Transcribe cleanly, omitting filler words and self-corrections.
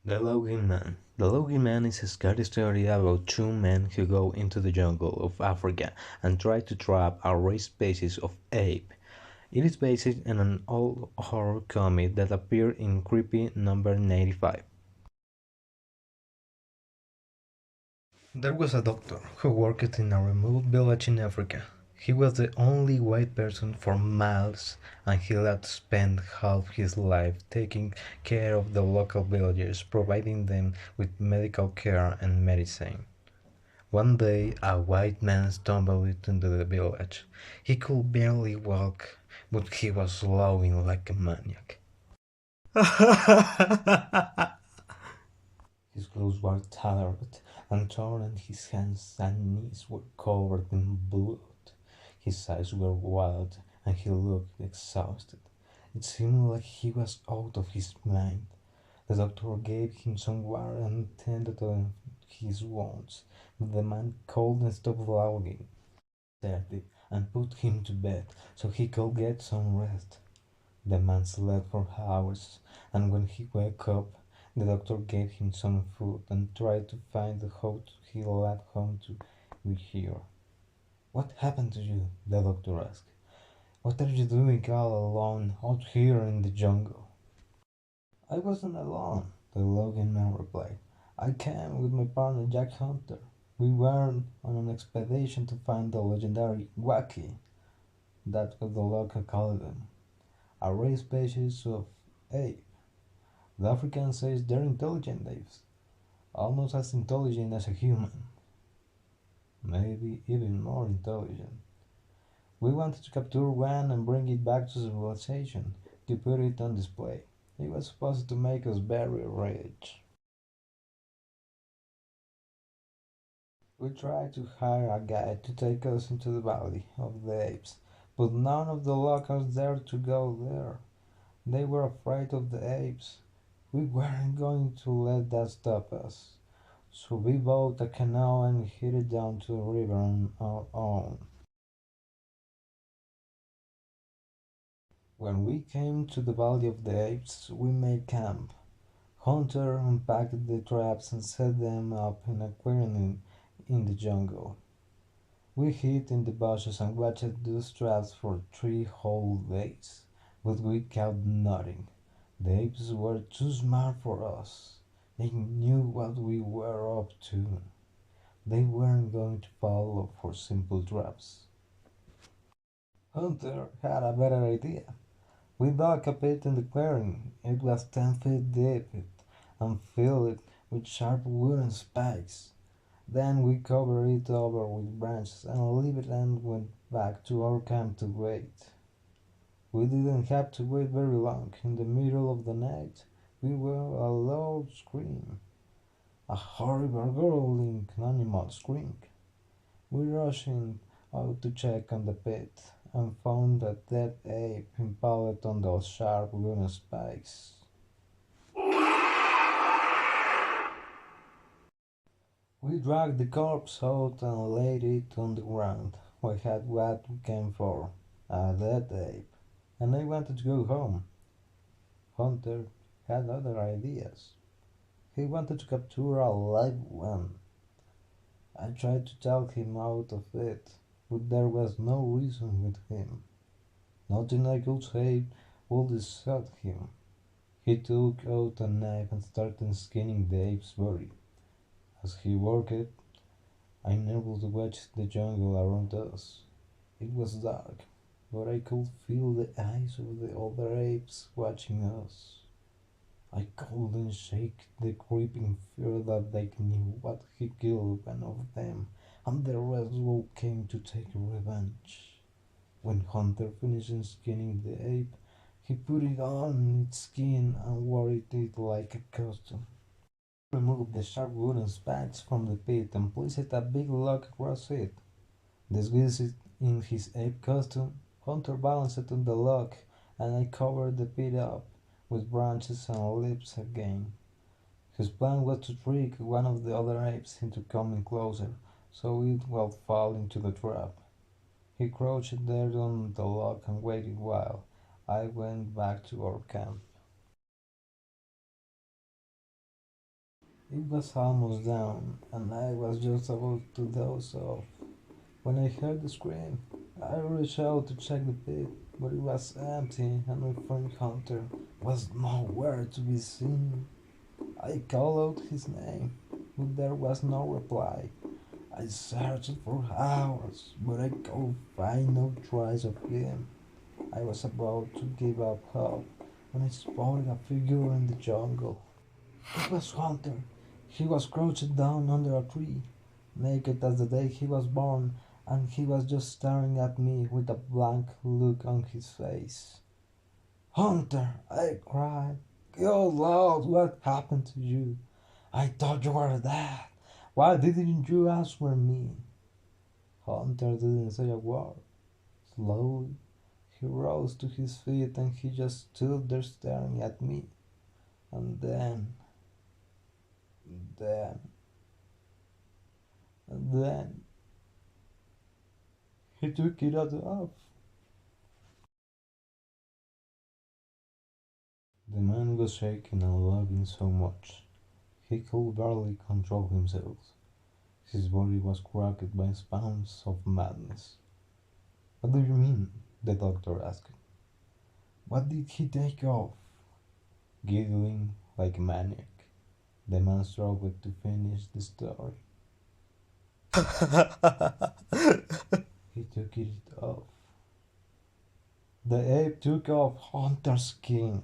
The Logging Man. The Logging Man is a Scottish story about two men who go into the jungle of Africa and try to trap a rare species of ape. It is based on an old horror comic that appeared in Creepy number 95. There was a doctor who worked in a remote village in Africa. He was the only white person for miles, and he had spent half his life taking care of the local villagers, providing them with medical care and medicine. One day, a white man stumbled into the village. He could barely walk, but he was lowing like a maniac. His clothes were tattered and torn, and his hands and knees were covered in blood. His eyes were wild, and he looked exhausted. It seemed like he was out of his mind. The doctor gave him some water and tended to his wounds, but the man couldn't stop laughing, started and put him to bed so he could get some rest. The man slept for hours, and when he woke up, the doctor gave him some food and tried to find how he left home to be here. What happened to you? The doctor asked. What are you doing all alone out here in the jungle? I wasn't alone, the logging man replied. I came with my partner Jack Hunter. We were on an expedition to find the legendary Waki. That's what the local called them. A rare species of ape. The African says they're intelligent apes, almost as intelligent as a human, maybe even more intelligent. We wanted to capture one and bring it back to civilization to put it on display. It was supposed to make us very rich. We tried to hire a guide to take us into the Valley of the Apes, but none of the locals dared to go there. They were afraid of the apes. We weren't going to let that stop us. So we bought a canoe and headed down to the river on our own. When we came to the Valley of the Apes, we made camp. Hunter unpacked the traps and set them up in a clearing in the jungle. We hid in the bushes and watched those traps for 3 whole days, but we caught nothing. The apes were too smart for us. They knew what we were up to. They weren't going to fall for simple traps. Hunter had a better idea. We dug a pit in the clearing. It was 10 feet deep and filled it with sharp wooden spikes. Then we covered it over with branches and left it and went back to our camp to wait. We didn't have to wait very long. In the middle of the night, we heard a loud scream, a horrible gurgling animal scream. We rushed out to check on the pit and found a dead ape impaled on those sharp wooden spikes. We dragged the corpse out and laid it on the ground. We had what we came for, a dead ape, and I wanted to go home. Hunter had other ideas. He wanted to capture a live one. I tried to talk him out of it, but there was no reason with him. Nothing I could say would decide him. He took out a knife and started skinning the ape's body. As he worked, I never watched the jungle around us. It was dark, but I could feel the eyes of the other apes watching us. I couldn't shake the creeping fear that they knew what he killed one of them, and the rest all came to take revenge. When Hunter finished skinning the ape, he put it on its skin and wore it like a costume. Removed the sharp wooden spikes from the pit and placed a big log across it. Disguised in his ape costume, Hunter balanced on the log, and I covered the pit up with branches and leaves again. His plan was to trick one of the other apes into coming closer, so it would fall into the trap. He crouched there on the log and waited while I went back to our camp. It was almost down, and I was just about to doze off when I heard the scream. I reached out to check the pit, but it was empty, and my friend Hunter was nowhere to be seen. I called out his name, but there was no reply. I searched for hours, but I could find no trace of him. I was about to give up hope when I spotted a figure in the jungle. It was Hunter. He was crouched down under a tree, naked as the day he was born, and he was just staring at me with a blank look on his face. Hunter, I cried. Good Lord, what happened to you? I thought you were dead. Why didn't you answer me? Hunter didn't say a word. Slowly, he rose to his feet and he just stood there staring at me. And then, then, he took it out off. The man was shaking and laughing so much he could barely control himself. His body was cracked by spasms of madness. What do you mean? The doctor asked. What did he take off? Giggling like a maniac, the man struggled to finish the story. He took it off. The ape took off Hunter's skin.